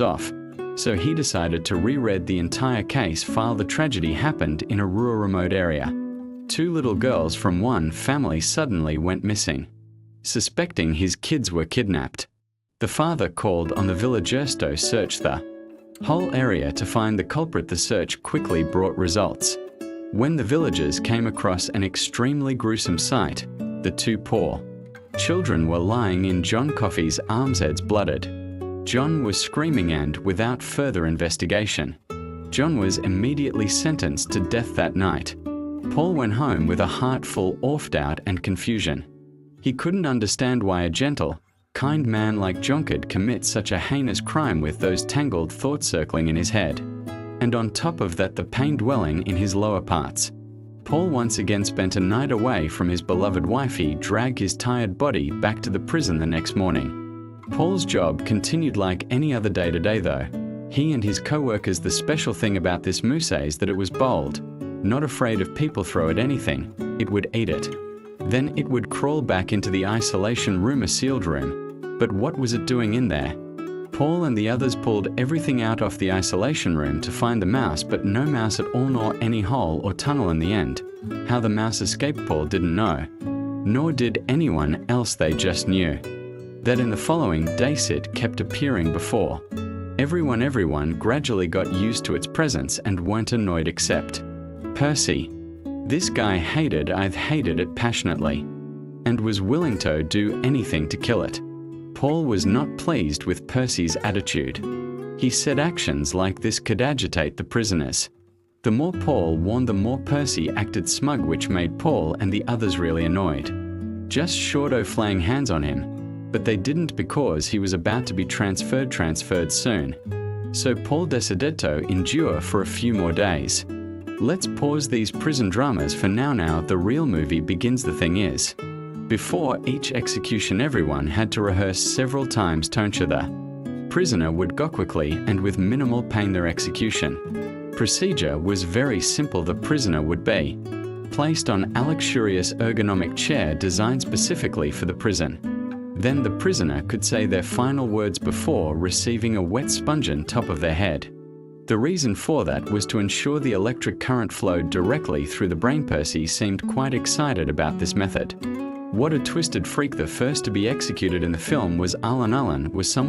off, so he decided to reread the entire case file. The tragedy happened in a rural remote area. Two little girls from one family suddenly went missing. Suspecting his kids were kidnapped, the father called on the villagers to search the whole area to find the culprit. The search quickly brought results. When the villagers came across an extremely gruesome sight, the two poor children were lying in John Coffey's arms, heads blooded. John was screaming, and without further investigation, John was immediately sentenced to death that night. Paul went home with a heart full of doubt and confusion. He couldn't understand why a gentle, kind man like John could commit such a heinous crime with those tangled thoughts circling in his head. And on top of that, the pain dwelling in his lower parts. Paul once again spent a night away from his beloved wife. He dragged his tired body back to the prison the next morning. Paul's job continued like any other day-to-day though. He and his co-workers, the special thing about this moose is that it was bold. Not afraid of people throw it anything, it would eat it. Then it would crawl back into the isolation room, a sealed room. But what was it doing in there? Paul and the others pulled everything out of the isolation room to find the mouse, but no mouse at all, nor any hole or tunnel in the end. How the mouse escaped, Paul didn't know. Nor did anyone else. They just knew that in the following days it kept appearing before everyone gradually got used to its presence and weren't annoyed except Percy. This guy hated it passionately and was willing to do anything to kill it. Paul was not pleased with Percy's attitude. He said actions like this could agitate the prisoners. The more Paul warned, the more Percy acted smug, which made Paul and the others really annoyed. Just short of laying hands on him, but they didn't because he was about to be transferred soon. So Paul decided to endure for a few more days. Let's pause these prison dramas for now. The real movie begins. The thing is, before each execution everyone had to rehearse several times to ensure the prisoner would go quickly and with minimal pain. Their execution procedure was very simple. The prisoner would be placed on a luxurious ergonomic chair designed specifically for the prison. Then the prisoner could say their final words before receiving a wet sponge on top of their head. The reason for that was to ensure the electric current flowed directly through the brain. Percy seemed quite excited about this method. What a twisted freak. The first to be executed in the film was Alan. Alan was someone